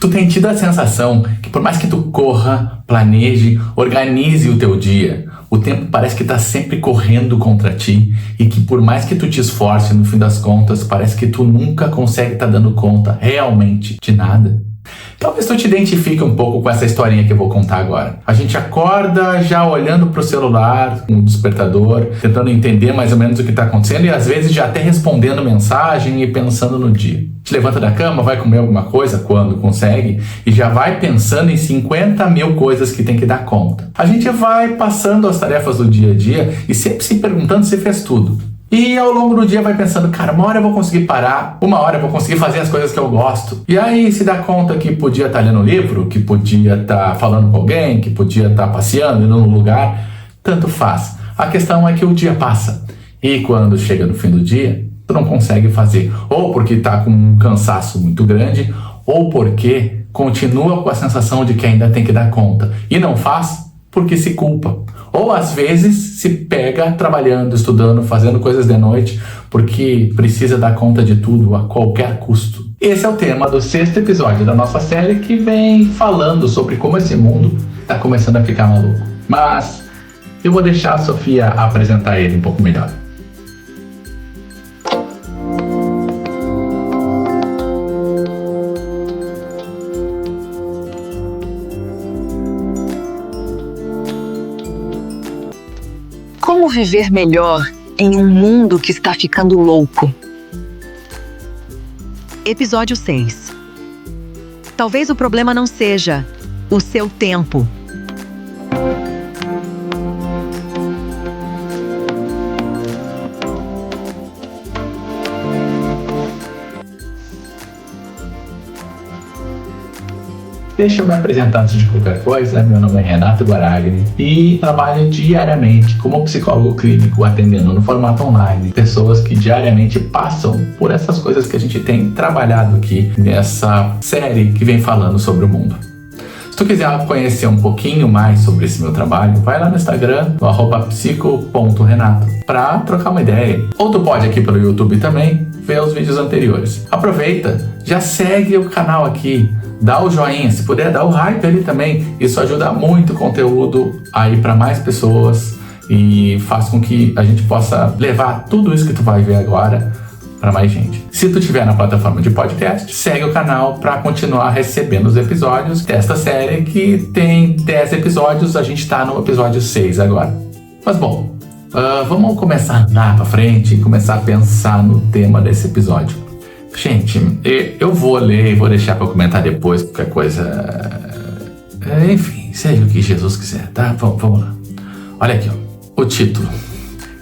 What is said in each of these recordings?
Tu tem tido a sensação que por mais que tu corra, planeje, organize o teu dia, o tempo parece que tá sempre correndo contra ti e que por mais que tu te esforce, no fim das contas, parece que tu nunca consegue estar dando conta realmente de nada? Talvez tu te identifique um pouco com essa historinha que eu vou contar agora. A gente acorda já olhando pro celular, com o despertador, tentando entender mais ou menos o que está acontecendo e às vezes já até respondendo mensagem e pensando no dia. Te levanta da cama, vai comer alguma coisa quando consegue e já vai pensando em 50 mil coisas que tem que dar conta. A gente vai passando as tarefas do dia a dia e sempre se perguntando se fez tudo. E ao longo do dia vai pensando, cara, uma hora eu vou conseguir parar, uma hora eu vou conseguir fazer as coisas que eu gosto. E aí se dá conta que podia estar lendo um livro, que podia estar falando com alguém, que podia estar passeando, indo num lugar, tanto faz. A questão é que o dia passa. E quando chega no fim do dia, tu não consegue fazer. Ou porque tá com um cansaço muito grande, ou porque continua com a sensação de que ainda tem que dar conta. E não faz porque se culpa. Ou às vezes se pega trabalhando, estudando, fazendo coisas de noite, porque precisa dar conta de tudo a qualquer custo. Esse é o tema do 6º episódio da nossa série que vem falando sobre como esse mundo está começando a ficar maluco. Mas eu vou deixar a Sofia apresentar ele um pouco melhor. Como viver melhor em um mundo que está ficando louco? Episódio 6. Talvez o problema não seja o seu tempo. Deixa eu me apresentar antes de qualquer coisa. Meu nome é Renato Guaragni e trabalho diariamente como psicólogo clínico atendendo no formato online pessoas que diariamente passam por essas coisas que a gente tem trabalhado aqui nessa série que vem falando sobre o mundo. Se tu quiser conhecer um pouquinho mais sobre esse meu trabalho, vai lá no Instagram, no @psico.renato, para trocar uma ideia. Ou tu pode aqui pelo YouTube também ver os vídeos anteriores. Aproveita, já segue o canal aqui, dá o joinha, se puder dá o hype ali também. Isso ajuda muito o conteúdo a ir para mais pessoas e faz com que a gente possa levar tudo isso que tu vai ver agora para mais gente. Se tu estiver na plataforma de podcast, segue o canal para continuar recebendo os episódios desta série que tem 10 episódios, a gente está no episódio 6 agora. Mas bom, vamos começar a andar para frente e começar a pensar no tema desse episódio. Gente, eu vou ler e vou deixar para comentar depois qualquer coisa. Enfim, seja o que Jesus quiser, tá? Vamos lá. Olha aqui, ó, o título.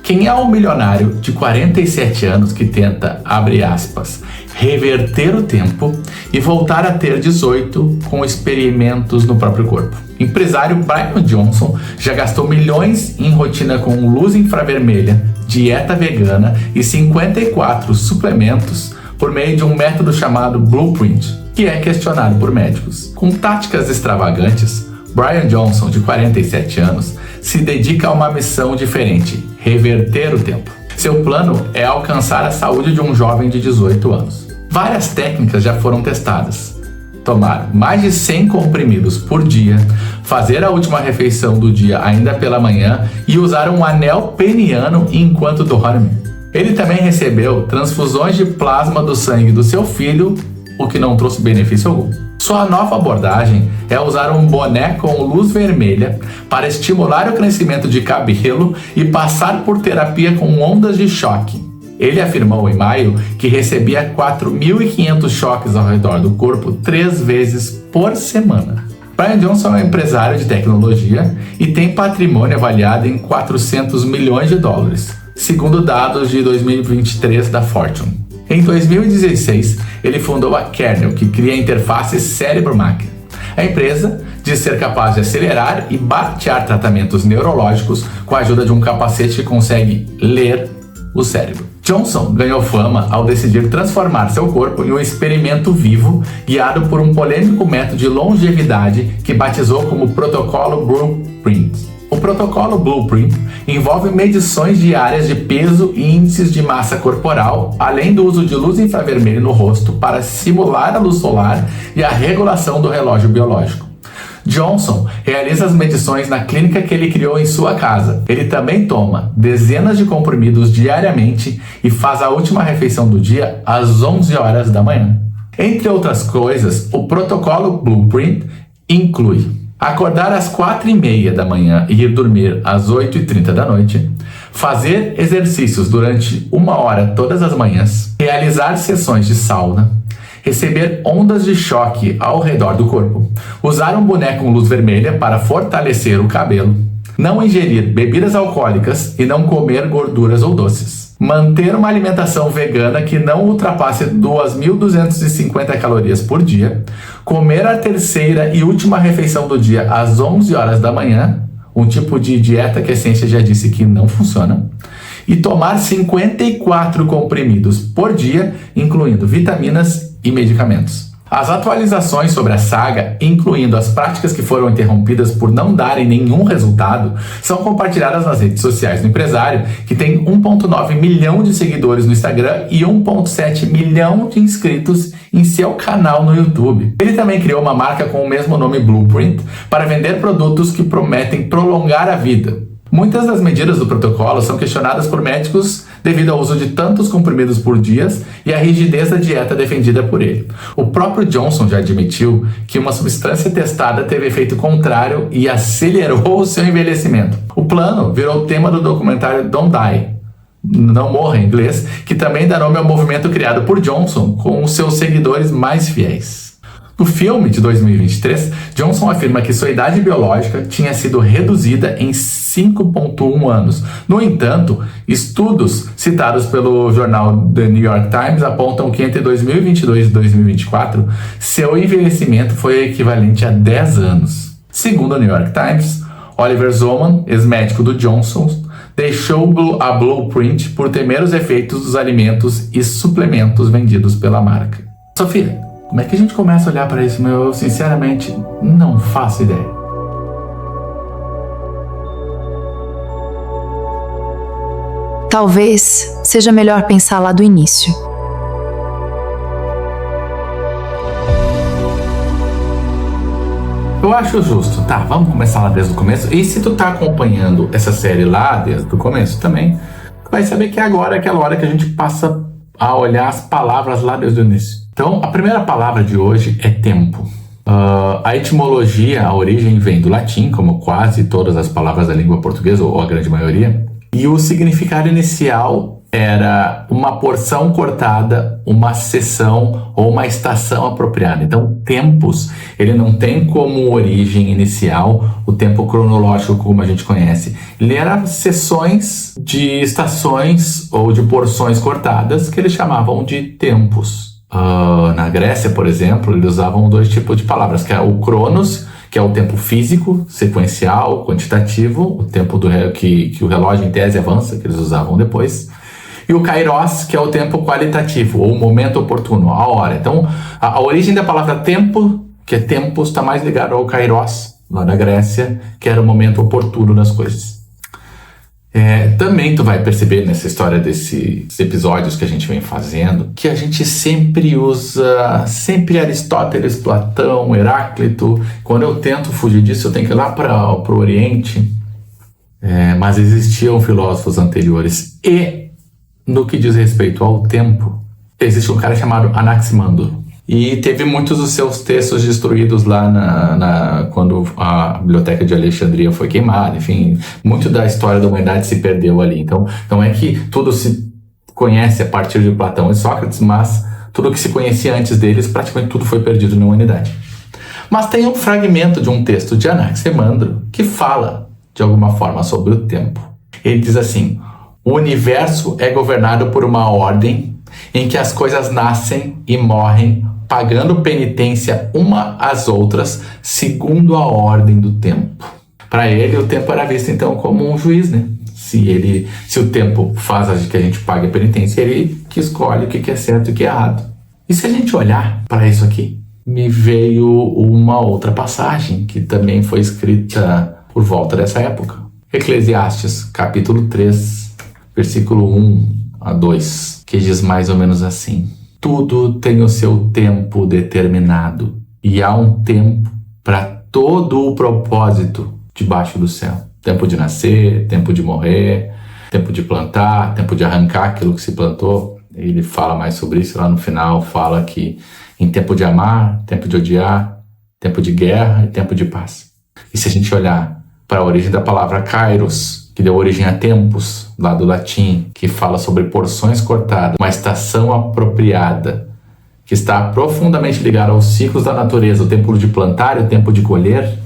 Quem é o milionário de 47 anos que tenta, abre aspas, reverter o tempo e voltar a ter 18 com experimentos no próprio corpo? Empresário Brian Johnson já gastou milhões em rotina com luz infravermelha, dieta vegana e 54 suplementos por meio de um método chamado Blueprint, que é questionado por médicos. Com táticas extravagantes, Brian Johnson, de 47 anos, se dedica a uma missão diferente: reverter o tempo. Seu plano é alcançar a saúde de um jovem de 18 anos. Várias técnicas já foram testadas. Tomar mais de 100 comprimidos por dia, fazer a última refeição do dia ainda pela manhã e usar um anel peniano enquanto dorme. Ele também recebeu transfusões de plasma do sangue do seu filho, o que não trouxe benefício algum. Sua nova abordagem é usar um boné com luz vermelha para estimular o crescimento de cabelo e passar por terapia com ondas de choque. Ele afirmou em maio que recebia 4.500 choques ao redor do corpo 3 vezes por semana. Brian Johnson é um empresário de tecnologia e tem patrimônio avaliado em 400 milhões de dólares, segundo dados de 2023 da Fortune. Em 2016, ele fundou a Kernel, que cria a interface cérebro-máquina. A empresa diz ser capaz de acelerar e baratear tratamentos neurológicos com a ajuda de um capacete que consegue ler o cérebro. Johnson ganhou fama ao decidir transformar seu corpo em um experimento vivo guiado por um polêmico método de longevidade que batizou como Protocolo Blueprint. O protocolo Blueprint envolve medições diárias de peso e índices de massa corporal, além do uso de luz infravermelha no rosto para simular a luz solar e a regulação do relógio biológico. Johnson realiza as medições na clínica que ele criou em sua casa. Ele também toma dezenas de comprimidos diariamente e faz a última refeição do dia às 11 horas da manhã. Entre outras coisas, o protocolo Blueprint inclui acordar às 4h30 da manhã e ir dormir às 8h30 da noite, fazer exercícios durante 1 hora todas as manhãs, realizar sessões de sauna, receber ondas de choque ao redor do corpo, usar um boneco com luz vermelha para fortalecer o cabelo, não ingerir bebidas alcoólicas e não comer gorduras ou doces, manter uma alimentação vegana que não ultrapasse 2.250 calorias por dia, comer a terceira e última refeição do dia às 11 horas da manhã, um tipo de dieta que a ciência já disse que não funciona, e tomar 54 comprimidos por dia, incluindo vitaminas e medicamentos. As atualizações sobre a saga, incluindo as práticas que foram interrompidas por não darem nenhum resultado, são compartilhadas nas redes sociais do empresário, que tem 1,9 milhão de seguidores no Instagram e 1,7 milhão de inscritos em seu canal no YouTube. Ele também criou uma marca com o mesmo nome, Blueprint, para vender produtos que prometem prolongar a vida. Muitas das medidas do protocolo são questionadas por médicos devido ao uso de tantos comprimidos por dia e à rigidez da dieta defendida por ele. O próprio Johnson já admitiu que uma substância testada teve efeito contrário e acelerou o seu envelhecimento. O plano virou tema do documentário Don't Die, Não Morra em inglês, que também dá nome ao movimento criado por Johnson com os seus seguidores mais fiéis. No filme de 2023, Johnson afirma que sua idade biológica tinha sido reduzida em 5,1 anos. No entanto, estudos citados pelo jornal The New York Times apontam que entre 2022 e 2024, seu envelhecimento foi equivalente a 10 anos. Segundo o New York Times, Oliver Zoman, ex-médico do Johnson, deixou a Blueprint por temer os efeitos dos alimentos e suplementos vendidos pela marca. Sofia, como é que a gente começa a olhar para isso? Eu, sinceramente, não faço ideia. Talvez seja melhor pensar lá do início. Eu acho justo. Tá, vamos começar lá desde o começo. E se tu tá acompanhando essa série lá desde o começo também, tu vai saber que agora é aquela hora que a gente passa a olhar as palavras lá desde o início. Então, a primeira palavra de hoje é tempo. A etimologia, a origem vem do latim, como quase todas as palavras da língua portuguesa, ou a grande maioria. E o significado inicial era uma porção cortada, uma seção ou uma estação apropriada. Então, tempos, ele não tem como origem inicial o tempo cronológico como a gente conhece. Ele era seções de estações ou de porções cortadas que eles chamavam de tempos. Na Grécia, por exemplo, eles usavam 2 tipos de palavras, que é o cronos, que é o tempo físico, sequencial, quantitativo, o tempo que o relógio em tese avança, que eles usavam depois, e o kairos, que é o tempo qualitativo, ou o momento oportuno, a hora. Então, a origem da palavra tempo, que é tempos, está mais ligado ao kairos, lá da Grécia, que era o momento oportuno das coisas. Também tu vai perceber nessa história desses episódios que a gente vem fazendo, que a gente sempre usa, Aristóteles, Platão, Heráclito. Quando eu tento fugir disso, eu tenho que ir lá para o Oriente. Mas existiam filósofos anteriores. E, no que diz respeito ao tempo, existe um cara chamado Anaximandro. E teve muitos dos seus textos destruídos lá quando a Biblioteca de Alexandria foi queimada. Enfim, muito da história da humanidade se perdeu ali. Então, não é que tudo se conhece a partir de Platão e Sócrates, mas tudo que se conhecia antes deles, praticamente tudo foi perdido na humanidade. Mas tem um fragmento de um texto de Anaximandro que fala, de alguma forma, sobre o tempo. Ele diz assim: o universo é governado por uma ordem em que as coisas nascem e morrem, pagando penitência uma às outras, segundo a ordem do tempo. Para ele, o tempo era visto então como um juiz, né? Se o tempo faz que a gente pague a penitência, ele que escolhe o que é certo e o que é errado. E se a gente olhar para isso aqui, me veio uma outra passagem que também foi escrita por volta dessa época. Eclesiastes, capítulo 3, versículo 1 a 2, que diz mais ou menos assim: tudo tem o seu tempo determinado, e há um tempo para todo o propósito debaixo do céu. Tempo de nascer, tempo de morrer, tempo de plantar, tempo de arrancar aquilo que se plantou. Ele fala mais sobre isso lá no final, fala que em tempo de amar, tempo de odiar, tempo de guerra e tempo de paz. E se a gente olhar para a origem da palavra kairos, que deu origem a tempos, lá do latim, que fala sobre porções cortadas, uma estação apropriada, que está profundamente ligada aos ciclos da natureza, o tempo de plantar e o tempo de colher,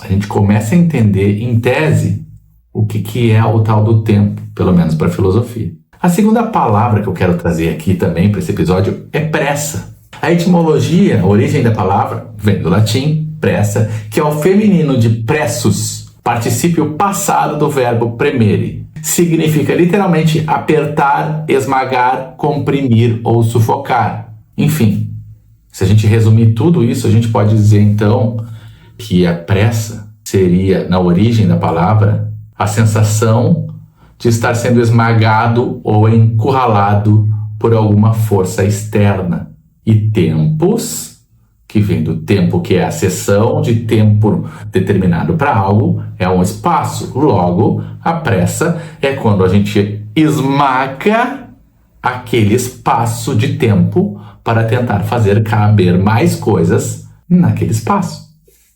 a gente começa a entender, em tese, o que é o tal do tempo, pelo menos para a filosofia. A segunda palavra que eu quero trazer aqui também para esse episódio é pressa. A etimologia, a origem da palavra, vem do latim, pressa, que é o feminino de pressus, particípio passado do verbo premere. Significa literalmente apertar, esmagar, comprimir ou sufocar. Enfim, se a gente resumir tudo isso, a gente pode dizer então que a pressa seria, na origem da palavra, a sensação de estar sendo esmagado ou encurralado por alguma força externa. E tempos, que vem do tempo, que é a seção de tempo determinado para algo, é um espaço. Logo, a pressa é quando a gente esmaga aquele espaço de tempo para tentar fazer caber mais coisas naquele espaço.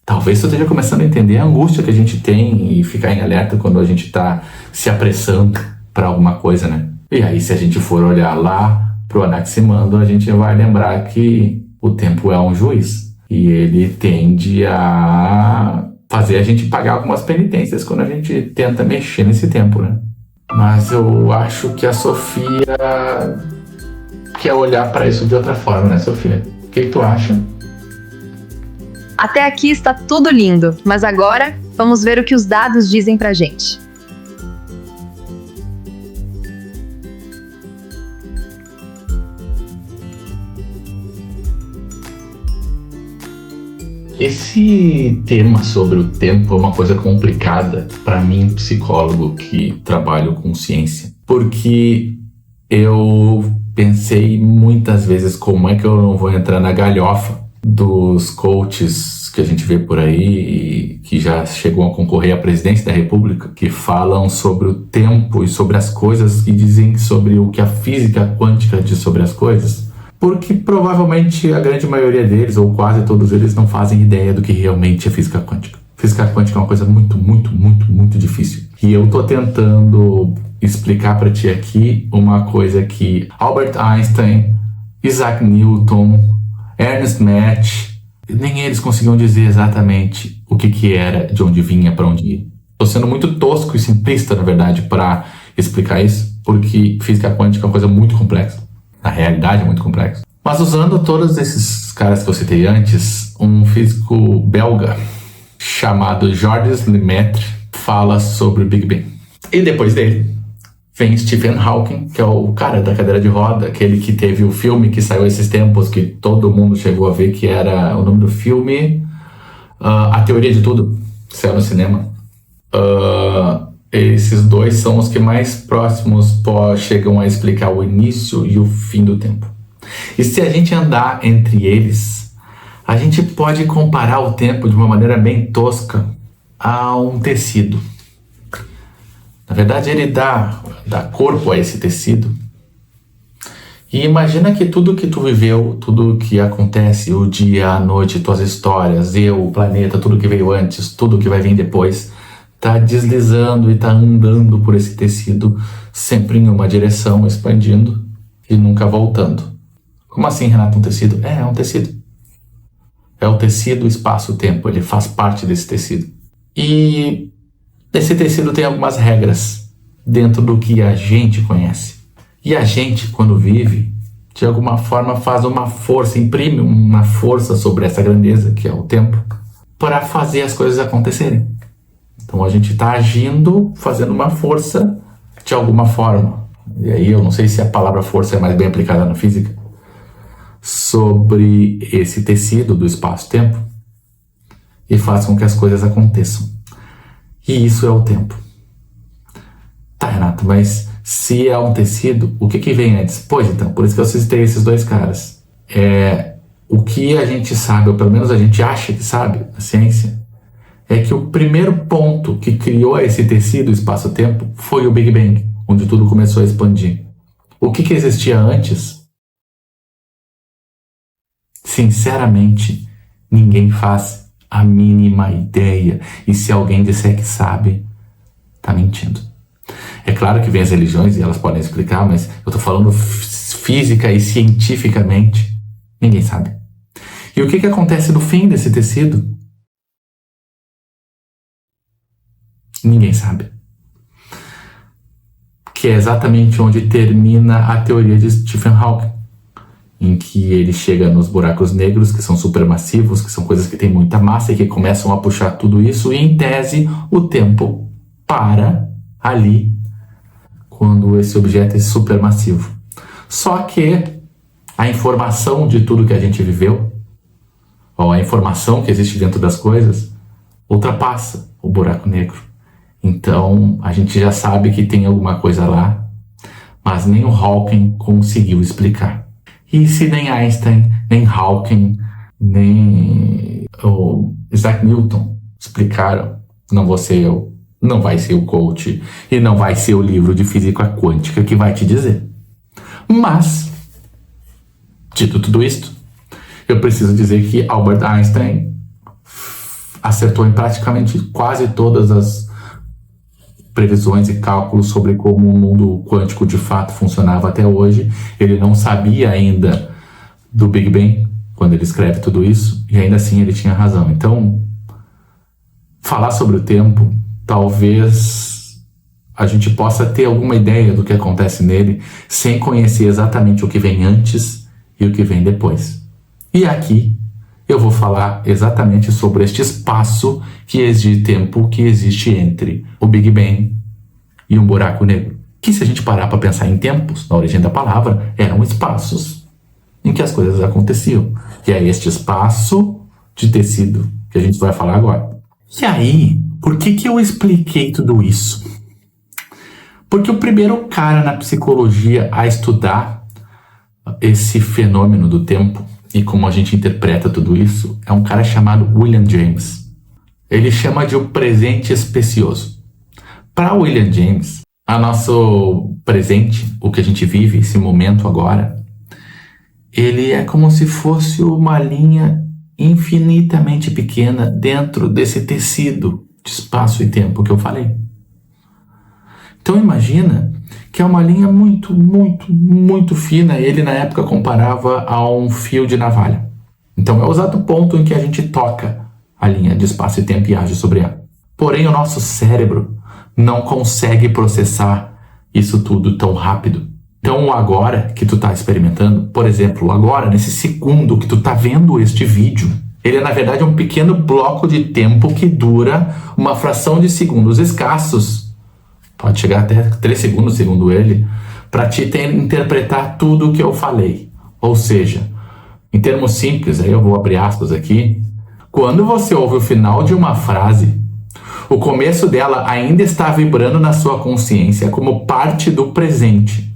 Talvez você esteja começando a entender a angústia que a gente tem e ficar em alerta quando a gente está se apressando para alguma coisa, né? E aí, se a gente for olhar lá pro Anaximandro, a gente vai lembrar que o tempo é um juiz e ele tende a fazer a gente pagar algumas penitências quando a gente tenta mexer nesse tempo, né? Mas eu acho que a Sofia quer olhar para isso de outra forma, né, Sofia? O que tu acha? Até aqui está tudo lindo, mas agora vamos ver o que os dados dizem pra gente. Esse tema sobre o tempo é uma coisa complicada para mim, psicólogo que trabalho com ciência, porque eu pensei muitas vezes como é que eu não vou entrar na galhofa dos coaches que a gente vê por aí, que já chegam a concorrer à presidência da República, que falam sobre o tempo e sobre as coisas, que dizem sobre o que a física quântica diz sobre as coisas, porque provavelmente a grande maioria deles, ou quase todos eles, não fazem ideia do que realmente é física quântica. Física quântica é uma coisa muito difícil. E eu tô tentando explicar para ti aqui uma coisa que Albert Einstein, Isaac Newton, Ernst Mach, nem eles conseguiam dizer exatamente o que era, de onde vinha, para onde ia. Estou sendo muito tosco e simplista, na verdade, para explicar isso, porque física quântica é uma coisa muito complexa. Na realidade é muito complexa. Mas usando todos esses caras que eu citei antes, um físico belga chamado Georges Lemaitre fala sobre o Big Bang. E depois dele vem Stephen Hawking, que é o cara da cadeira de roda, aquele que teve o filme que saiu esses tempos, que todo mundo chegou a ver, que era o nome do filme, A Teoria de Tudo, que saiu no cinema. Esses dois são os que mais próximos chegam a explicar o início e o fim do tempo. E se a gente andar entre eles, a gente pode comparar o tempo de uma maneira bem tosca a um tecido. Na verdade, ele dá corpo a esse tecido. E imagina que tudo que tu viveu, tudo que acontece, o dia, a noite, tuas histórias, o planeta, tudo que veio antes, tudo que vai vir depois, tá deslizando e tá andando por esse tecido, sempre em uma direção, expandindo e nunca voltando. Como assim, Renato, um tecido? É um tecido. É o tecido, espaço-tempo, ele faz parte desse tecido. E esse tecido tem algumas regras dentro do que a gente conhece. E a gente, quando vive, de alguma forma faz uma força, imprime uma força sobre essa grandeza, que é o tempo, para fazer as coisas acontecerem. Então a gente está agindo, fazendo uma força de alguma forma. E aí eu não sei se a palavra força é mais bem aplicada na física, sobre esse tecido do espaço-tempo, e faz com que as coisas aconteçam. E isso é o tempo. Tá, Renato, mas se é um tecido, o que vem antes? Pois então, por isso que eu citei esses dois caras. O que a gente sabe, ou pelo menos a gente acha que sabe, a ciência, é que o primeiro ponto que criou esse tecido, espaço-tempo, foi o Big Bang, onde tudo começou a expandir. O que existia antes? Sinceramente, ninguém faz a mínima ideia. E se alguém disser que sabe, tá mentindo. É claro que vem as religiões e elas podem explicar, mas eu tô falando física e cientificamente, ninguém sabe. E o que acontece no fim desse tecido? Ninguém sabe. Que é exatamente onde termina a teoria de Stephen Hawking, em que ele chega nos buracos negros, que são supermassivos, que são coisas que têm muita massa e que começam a puxar tudo isso, e em tese o tempo para ali quando esse objeto é supermassivo. Só que a informação de tudo que a gente viveu, ou a informação que existe dentro das coisas, ultrapassa o buraco negro. Então a gente já sabe que tem alguma coisa lá, mas nem o Hawking conseguiu explicar. E se nem Einstein, nem Hawking, nem o Isaac Newton explicaram, não vou ser eu, não vai ser o coach e não vai ser o livro de física quântica que vai te dizer. Mas, dito tudo isto, eu preciso dizer que Albert Einstein acertou em praticamente quase todas as previsões e cálculos sobre como o mundo quântico de fato funcionava até hoje. Ele não sabia ainda do Big Bang quando ele escreve tudo isso, e ainda assim ele tinha razão. Então, falar sobre o tempo, talvez a gente possa ter alguma ideia do que acontece nele sem conhecer exatamente o que vem antes e o que vem depois. E aqui eu vou falar exatamente sobre este espaço de tempo que existe entre o Big Bang e um buraco negro. Que, se a gente parar para pensar em tempos, na origem da palavra, eram espaços em que as coisas aconteciam. E é este espaço de tecido que a gente vai falar agora. E aí, por que eu expliquei tudo isso? Porque o primeiro cara na psicologia a estudar esse fenômeno do tempo e como a gente interpreta tudo isso é um cara chamado William James. Ele chama de o presente especioso. Para William James, a nosso presente, o que a gente vive, esse momento agora, ele é como se fosse uma linha infinitamente pequena dentro desse tecido de espaço e tempo que eu falei. Então imagina que é uma linha muito, muito, muito fina. Ele na época comparava a um fio de navalha. Então é o exato ponto em que a gente toca a linha de espaço e tempo e age sobre ela. Porém o nosso cérebro não consegue processar isso tudo tão rápido. Então o agora que tu está experimentando, por exemplo, agora nesse segundo que tu está vendo este vídeo, ele na verdade é um pequeno bloco de tempo que dura uma fração de segundos escassos, pode chegar até 3 segundos segundo ele, para te interpretar tudo o que eu falei. Ou seja, em termos simples, aí eu vou abrir aspas aqui, quando você ouve o final de uma frase, o começo dela ainda está vibrando na sua consciência como parte do presente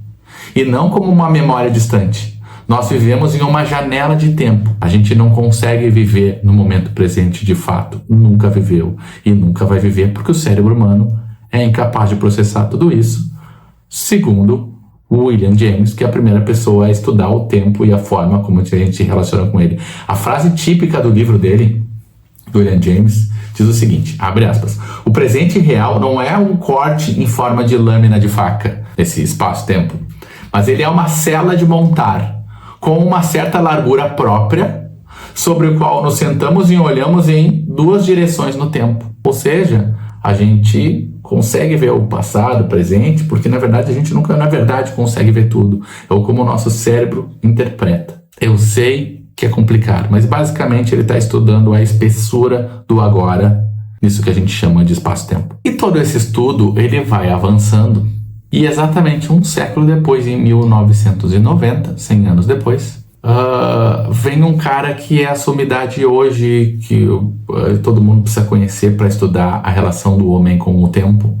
e não como uma memória distante. Nós vivemos em uma janela de tempo. A gente não consegue viver no momento presente de fato. Nunca viveu e nunca vai viver porque o cérebro humano é incapaz de processar tudo isso, segundo William James, que é a primeira pessoa a estudar o tempo e a forma como a gente se relaciona com ele. A frase típica do livro dele, do William James, diz o seguinte, abre aspas, o presente real não é um corte em forma de lâmina de faca, esse espaço-tempo, mas ele é uma cela de montar, com uma certa largura própria, sobre o qual nos sentamos e olhamos em 2 direções no tempo. Ou seja, a gente consegue ver o passado, o presente, porque na verdade a gente nunca, na verdade, consegue ver tudo. É como o nosso cérebro interpreta. Eu sei que é complicado, mas basicamente ele está estudando a espessura do agora, isso que a gente chama de espaço-tempo. E todo esse estudo, ele vai avançando, e exatamente um século depois, em 1990, 100 anos depois, vem um cara que é a sumidade hoje, que todo mundo precisa conhecer para estudar a relação do homem com o tempo,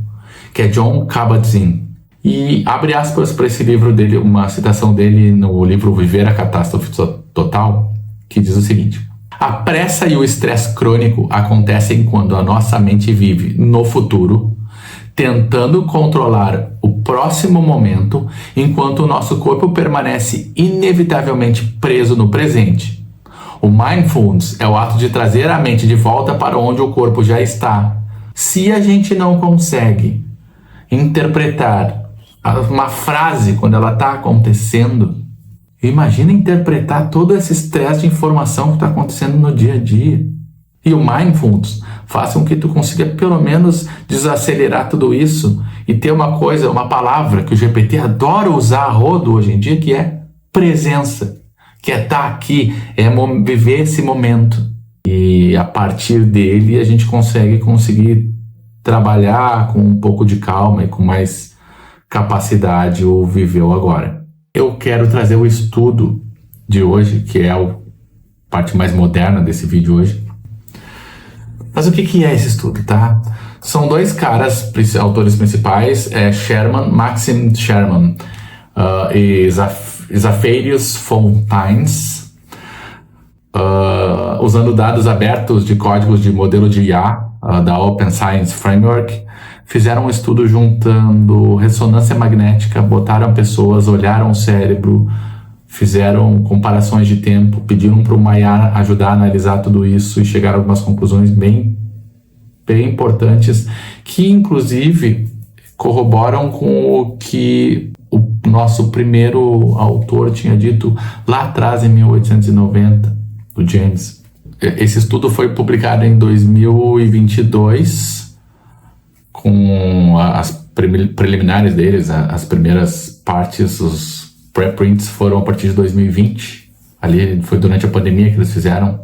que é Jon Kabat-Zinn. E abre aspas para esse livro dele, uma citação dele no livro Viver a Catástrofe Total, que diz o seguinte: a pressa e o estresse crônico acontecem quando a nossa mente vive no futuro, tentando controlar o próximo momento, enquanto o nosso corpo permanece inevitavelmente preso no presente. O mindfulness é o ato de trazer a mente de volta para onde o corpo já está. Se a gente não consegue interpretar uma frase quando ela está acontecendo, imagina interpretar todo esse estresse de informação que está acontecendo no dia a dia. E o mindfulness faz com que tu consiga pelo menos desacelerar tudo isso e ter uma coisa, uma palavra que o GPT adora usar a rodo hoje em dia, que é presença, que é estar aqui, é viver esse momento. E a partir dele a gente conseguir trabalhar com um pouco de calma e com mais capacidade o viver o agora. Eu quero trazer o estudo de hoje, que é a parte mais moderna desse vídeo hoje. Mas o que é esse estudo, tá? São dois caras, autores principais, Maxim Sherman e Zafarius Fontaines, usando dados abertos de códigos de modelo de IA da Open Science Framework, fizeram um estudo juntando ressonância magnética, botaram pessoas, olharam o cérebro, fizeram comparações de tempo, pediram para o IA ajudar a analisar tudo isso e chegaram a algumas conclusões bem importantes, que inclusive corroboram com o que o nosso primeiro autor tinha dito lá atrás, em 1890, o James. Esse estudo foi publicado em 2022, com as preliminares deles, as primeiras partes, os preprints foram a partir de 2020. Ali foi durante a pandemia que eles fizeram,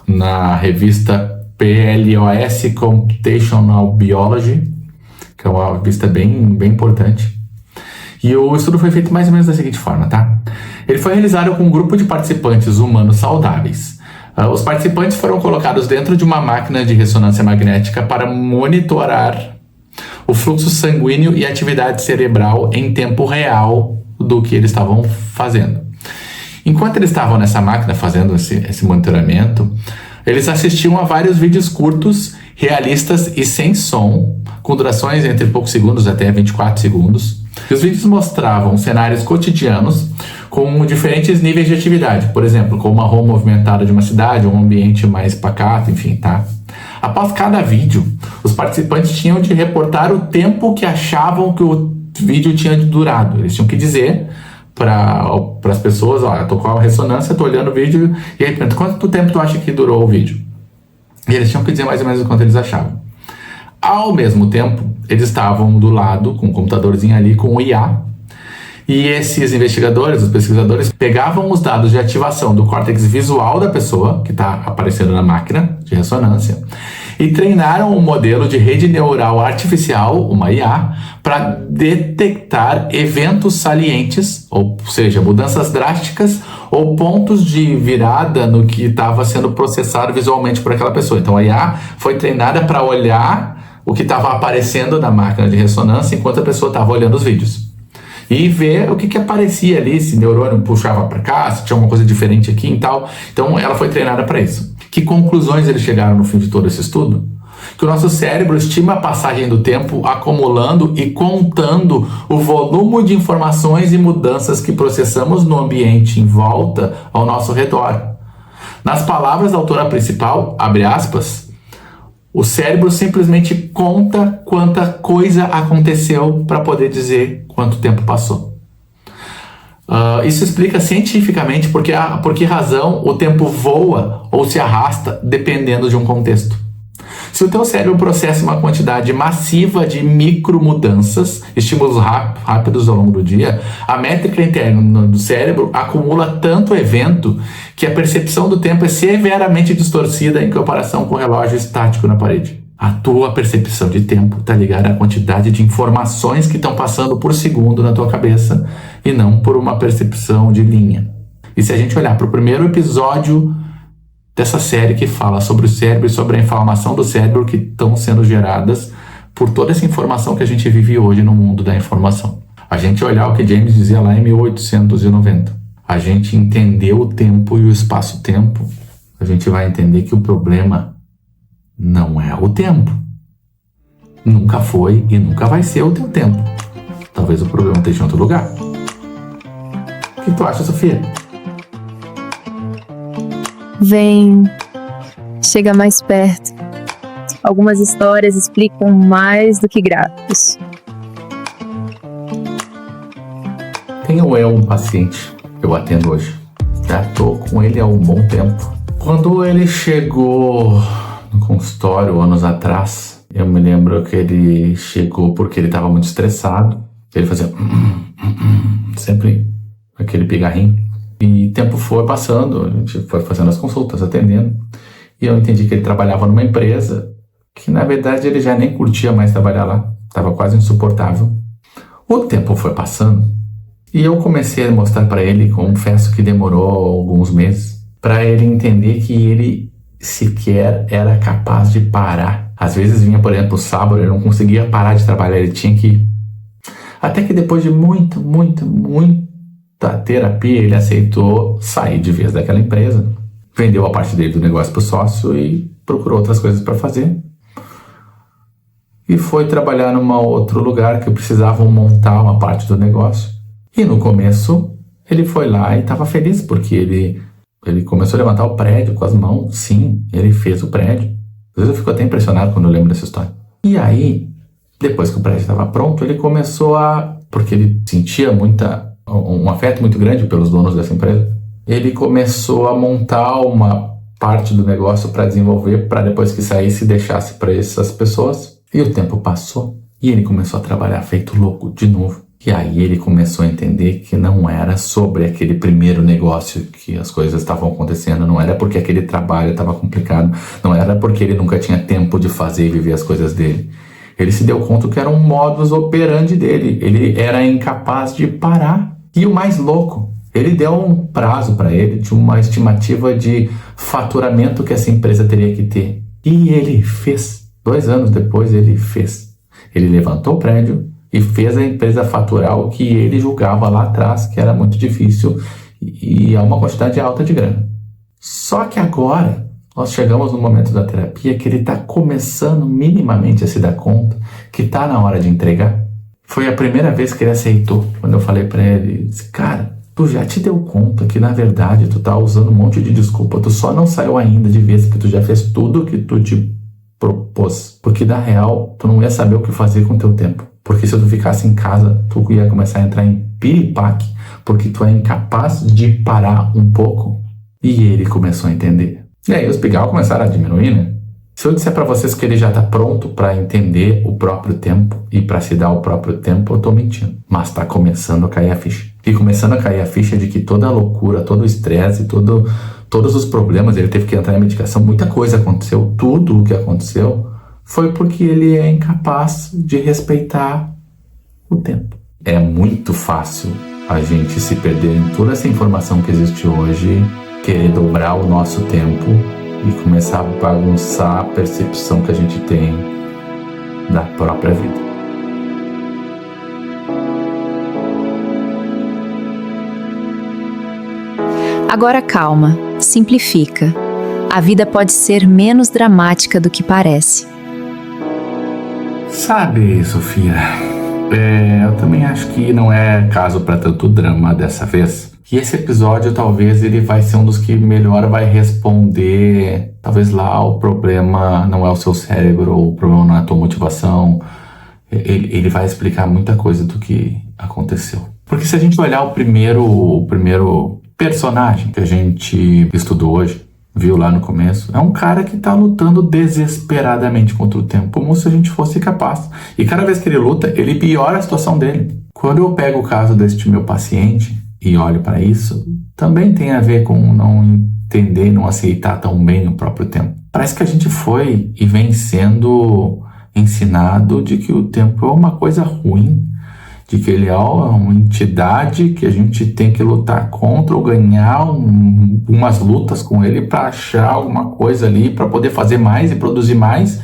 na revista PLOS Computational Biology, que é uma revista bem importante. E o estudo foi feito mais ou menos da seguinte forma, tá? Ele foi realizado com um grupo de participantes humanos saudáveis. Os participantes foram colocados dentro de uma máquina de ressonância magnética para monitorar o fluxo sanguíneo e a atividade cerebral em tempo real do que eles estavam fazendo. Enquanto eles estavam nessa máquina fazendo esse monitoramento, eles assistiam a vários vídeos curtos, realistas e sem som, com durações entre poucos segundos até 24 segundos. E os vídeos mostravam cenários cotidianos com diferentes níveis de atividade, por exemplo, como uma rua movimentada de uma cidade, um ambiente mais pacato, enfim, tá? Após cada vídeo, os participantes tinham de reportar o tempo que achavam que o vídeo tinha durado. Eles tinham que dizer para as pessoas: ó, eu tô com a ressonância, tô olhando o vídeo, e aí pergunta, quanto tempo tu acha que durou o vídeo? E eles tinham que dizer mais ou menos o quanto eles achavam. Ao mesmo tempo, eles estavam do lado, com um computadorzinho ali, com o IA, e esses investigadores, os pesquisadores, pegavam os dados de ativação do córtex visual da pessoa, que está aparecendo na máquina de ressonância, e treinaram um modelo de rede neural artificial, uma IA, para detectar eventos salientes, ou seja, mudanças drásticas ou pontos de virada no que estava sendo processado visualmente por aquela pessoa. Então a IA foi treinada para olhar o que estava aparecendo na máquina de ressonância enquanto a pessoa estava olhando os vídeos. E ver o que aparecia ali, se o neurônio puxava para cá, se tinha alguma coisa diferente aqui e tal. Então ela foi treinada para isso. Que conclusões eles chegaram no fim de todo esse estudo? Que o nosso cérebro estima a passagem do tempo acumulando e contando o volume de informações e mudanças que processamos no ambiente em volta ao nosso redor. Nas palavras da autora principal, abre aspas, o cérebro simplesmente conta quanta coisa aconteceu para poder dizer quanto tempo passou. Isso explica cientificamente por que razão o tempo voa ou se arrasta dependendo de um contexto. Se o teu cérebro processa uma quantidade massiva de micromudanças, estímulos rápidos ao longo do dia, a métrica interna do cérebro acumula tanto evento que a percepção do tempo é severamente distorcida em comparação com o relógio estático na parede. A tua percepção de tempo está ligada à quantidade de informações que estão passando por segundo na tua cabeça e não por uma percepção de linha. E se a gente olhar para o primeiro episódio dessa série que fala sobre o cérebro e sobre a inflamação do cérebro que estão sendo geradas por toda essa informação que a gente vive hoje no mundo da informação. A gente olhar o que James dizia lá em 1890. A gente entender o tempo e o espaço-tempo, a gente vai entender que o problema não é o tempo. Nunca foi e nunca vai ser o teu tempo. Talvez o problema esteja em outro lugar. O que tu acha, Sofia? Vem, chega mais perto. Algumas histórias explicam mais do que gráficos. Tenho eu um paciente que eu atendo hoje. Já tô com ele há um bom tempo. Quando ele chegou no consultório anos atrás, eu me lembro que ele chegou porque ele estava muito estressado. Ele fazia sempre aquele pigarrinho. E o tempo foi passando, a gente foi fazendo as consultas, atendendo. E eu entendi que ele trabalhava numa empresa que, na verdade, ele já nem curtia mais trabalhar lá. Estava quase insuportável. O tempo foi passando e eu comecei a mostrar para ele, confesso que demorou alguns meses, para ele entender que ele sequer era capaz de parar. Às vezes vinha, por exemplo, o sábado, ele não conseguia parar de trabalhar, ele tinha que ir. Até que depois de muita terapia, ele aceitou sair de vez daquela empresa, vendeu a parte dele do negócio para o sócio e procurou outras coisas para fazer. E foi trabalhar num outro lugar que precisavam montar uma parte do negócio. E no começo, ele foi lá e estava feliz, porque ele começou a levantar o prédio com as mãos. Sim, ele fez o prédio. Às vezes eu fico até impressionado quando eu lembro dessa história. E aí, depois que o prédio estava pronto, ele começou porque ele sentia um afeto muito grande pelos donos dessa empresa, ele começou a montar uma parte do negócio para desenvolver, para depois que saísse, deixasse para essas pessoas. E o tempo passou e ele começou a trabalhar feito louco de novo. E aí ele começou a entender que não era sobre aquele primeiro negócio que as coisas estavam acontecendo, não era porque aquele trabalho estava complicado, não era porque ele nunca tinha tempo de fazer e viver as coisas dele. Ele se deu conta que era um modus operandi dele, ele era incapaz de parar. E o mais louco, ele deu um prazo para ele de uma estimativa de faturamento que essa empresa teria que ter. E ele fez. 2 anos depois ele fez. Ele levantou o prédio e fez a empresa faturar o que ele julgava lá atrás, que era muito difícil e é uma quantidade alta de grana. Só que agora nós chegamos no momento da terapia que ele está começando minimamente a se dar conta que está na hora de entregar. Foi a primeira vez que ele aceitou, quando eu falei para ele, disse, cara, tu já te deu conta que na verdade tu tá usando um monte de desculpa, tu só não saiu ainda de vez que tu já fez tudo o que tu te propôs, porque na real tu não ia saber o que fazer com o teu tempo, porque se tu ficasse em casa tu ia começar a entrar em piripaque, porque tu é incapaz de parar um pouco. E ele começou a entender. E aí os pigarros começaram a diminuir, né? Se eu disser para vocês que ele já está pronto para entender o próprio tempo e para se dar o próprio tempo, eu estou mentindo. Mas está começando a cair a ficha. E começando a cair a ficha de que toda a loucura, todo o estresse, todos os problemas, ele teve que entrar em medicação, muita coisa aconteceu, tudo o que aconteceu foi porque ele é incapaz de respeitar o tempo. É muito fácil a gente se perder em toda essa informação que existe hoje, querer dobrar o nosso tempo e começar a bagunçar a percepção que a gente tem da própria vida. Agora calma, simplifica. A vida pode ser menos dramática do que parece. Sabe, Sofia, eu também acho que não é caso para tanto drama dessa vez. E esse episódio talvez ele vai ser um dos que melhor vai responder, talvez lá o problema não é o seu cérebro, o problema não é a tua motivação. Ele vai explicar muita coisa do que aconteceu. Porque se a gente olhar o primeiro personagem que a gente estudou hoje, viu lá no começo, é um cara que tá lutando desesperadamente contra o tempo, como se a gente fosse capaz. E cada vez que ele luta, ele piora a situação dele. Quando eu pego o caso deste meu paciente e olho para isso, também tem a ver com não entender, não aceitar tão bem o próprio tempo. Parece que a gente foi e vem sendo ensinado de que o tempo é uma coisa ruim, de que ele é uma entidade que a gente tem que lutar contra ou ganhar umas lutas com ele para achar alguma coisa ali, para poder fazer mais e produzir mais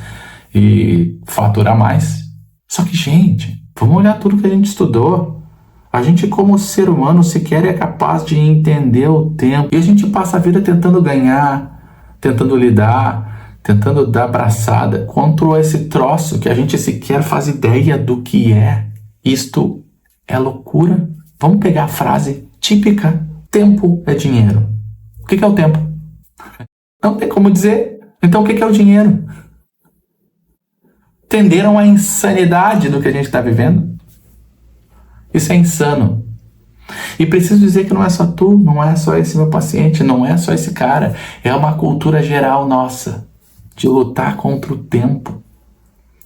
e faturar mais. Só que, gente, vamos olhar tudo que a gente estudou. A gente, como ser humano, sequer é capaz de entender o tempo. E a gente passa a vida tentando ganhar, tentando lidar, tentando dar abraçada contra esse troço que a gente sequer faz ideia do que é. Isto é loucura. Vamos pegar a frase típica: tempo é dinheiro. O que é o tempo? Não tem como dizer. Então o que é o dinheiro? Entenderam a insanidade do que a gente está vivendo? Isso é insano. E preciso dizer que não é só tu, não é só esse meu paciente, não é só esse cara. É uma cultura geral nossa de lutar contra o tempo.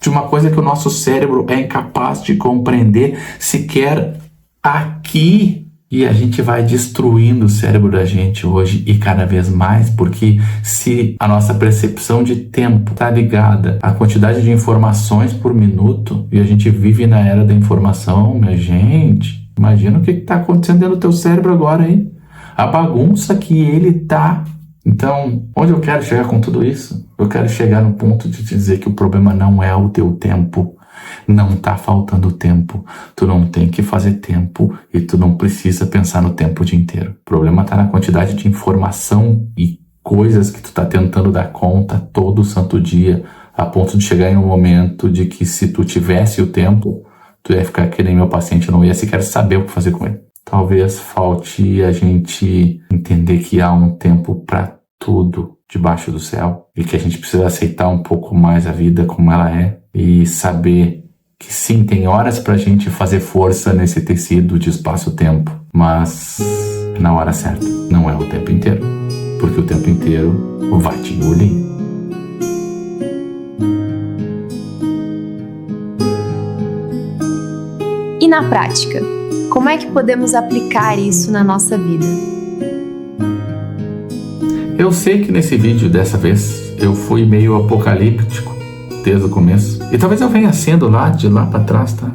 De uma coisa que o nosso cérebro é incapaz de compreender sequer aqui. E a gente vai destruindo o cérebro da gente hoje e cada vez mais, porque se a nossa percepção de tempo está ligada à quantidade de informações por minuto, e a gente vive na era da informação, minha gente, imagina o que está acontecendo dentro do teu cérebro agora aí. A bagunça que ele tá. Então, onde eu quero chegar com tudo isso? Eu quero chegar no ponto de te dizer que o problema não é o teu tempo. Não tá faltando tempo. Tu não tem que fazer tempo e tu não precisa pensar no tempo o dia inteiro. O problema tá na quantidade de informação e coisas que tu tá tentando dar conta todo santo dia, a ponto de chegar em um momento de que se tu tivesse o tempo, tu ia ficar que nem meu paciente, não ia sequer saber o que fazer com ele. Talvez falte a gente entender que há um tempo para tudo debaixo do céu e que a gente precisa aceitar um pouco mais a vida como ela é e saber que sim, tem horas pra gente fazer força nesse tecido de espaço-tempo, mas na hora certa, não é o tempo inteiro, porque o tempo inteiro vai te engolir. E na prática, como é que podemos aplicar isso na nossa vida? Eu sei que nesse vídeo dessa vez eu fui meio apocalíptico desde o começo. E talvez eu venha sendo de lá pra trás, tá?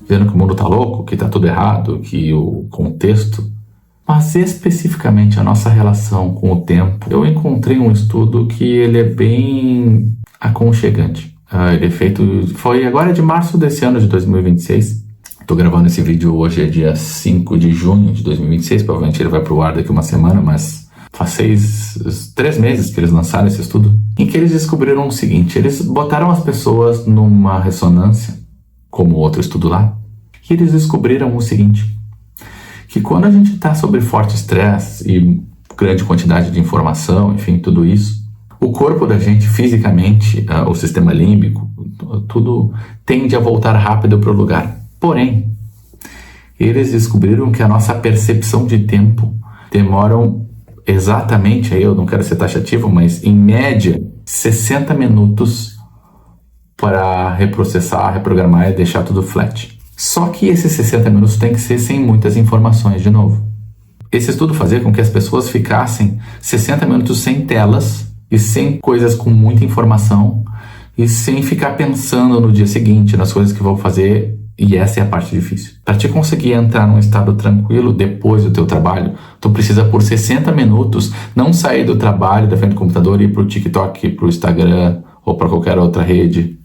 Vendo que o mundo tá louco, que tá tudo errado, que o contexto... Mas especificamente a nossa relação com o tempo, eu encontrei um estudo que ele é bem aconchegante. Ele é feito... Foi agora de março desse ano de 2026. Tô gravando esse vídeo hoje, é dia 5 de junho de 2026. Provavelmente ele vai pro ar daqui uma semana, mas... Faz 3 meses que eles lançaram esse estudo, em que eles descobriram o seguinte: eles botaram as pessoas numa ressonância, como outro estudo lá, e eles descobriram o seguinte, que quando a gente está sob forte estresse e grande quantidade de informação, enfim, tudo isso, o corpo da gente, fisicamente, o sistema límbico, tudo tende a voltar rápido para o lugar. Porém, eles descobriram que a nossa percepção de tempo demoram exatamente, aí eu não quero ser taxativo, mas em média 60 minutos para reprocessar, reprogramar e deixar tudo flat. Só que esses 60 minutos tem que ser sem muitas informações de novo. Esse estudo fazia com que as pessoas ficassem 60 minutos sem telas e sem coisas com muita informação e sem ficar pensando no dia seguinte, nas coisas que vão fazer. E essa é a parte difícil. Para te conseguir entrar num estado tranquilo depois do teu trabalho, tu precisa por 60 minutos não sair do trabalho, da frente do computador e ir pro TikTok, pro Instagram ou para qualquer outra rede,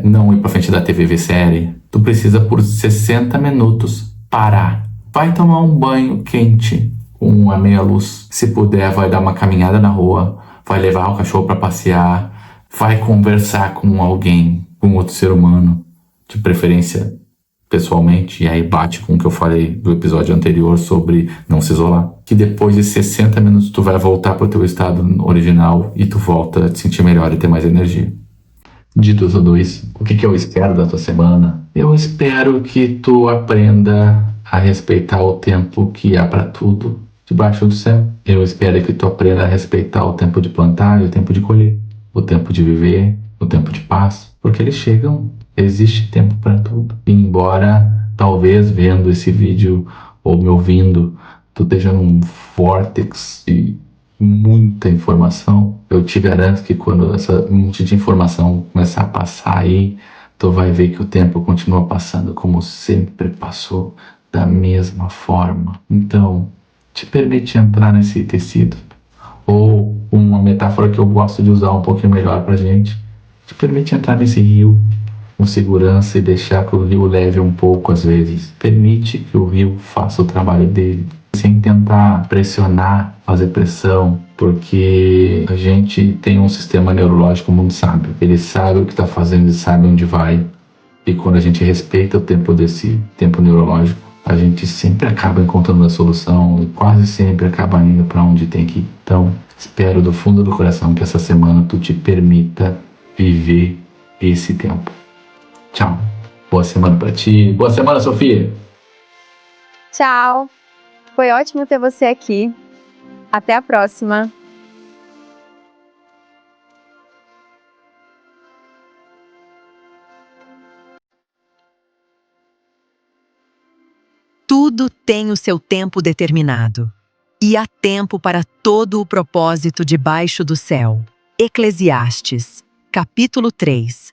não ir pra frente da TV ver série. Tu precisa por 60 minutos parar. Vai tomar um banho quente com a meia luz. Se puder, vai dar uma caminhada na rua, vai levar o cachorro para passear, vai conversar com alguém, com outro ser humano, de preferência pessoalmente, e aí bate com o que eu falei do episódio anterior sobre não se isolar, que depois de 60 minutos tu vai voltar para o teu estado original e tu volta a te sentir melhor e ter mais energia. Dito tudo isso, o que eu espero da tua semana? Eu espero que tu aprenda a respeitar o tempo que há para tudo debaixo do céu. Eu espero que tu aprenda a respeitar o tempo de plantar e o tempo de colher, o tempo de viver, o tempo de paz, porque eles chegam. Existe tempo para tudo. E embora, talvez, vendo esse vídeo ou me ouvindo, tu esteja num vórtice muita informação, eu te garanto que quando essa monte de informação começar a passar aí, tu vai ver que o tempo continua passando como sempre passou, da mesma forma. Então, te permite entrar nesse tecido. Ou uma metáfora que eu gosto de usar um pouquinho melhor pra gente, te permite entrar nesse rio com segurança e deixar que o rio leve um pouco às vezes. Permite que o rio faça o trabalho dele, sem tentar pressionar, fazer pressão, porque a gente tem um sistema neurológico muito sábio. Ele sabe o que está fazendo e sabe onde vai. E quando a gente respeita o tempo desse tempo neurológico, a gente sempre acaba encontrando a solução e quase sempre acaba indo para onde tem que ir. Então, espero do fundo do coração que essa semana tu te permita viver esse tempo. Tchau. Boa semana para ti. Boa semana, Sofia. Tchau. Foi ótimo ter você aqui. Até a próxima. Tudo tem o seu tempo determinado. E há tempo para todo o propósito debaixo do céu. Eclesiastes, capítulo 3,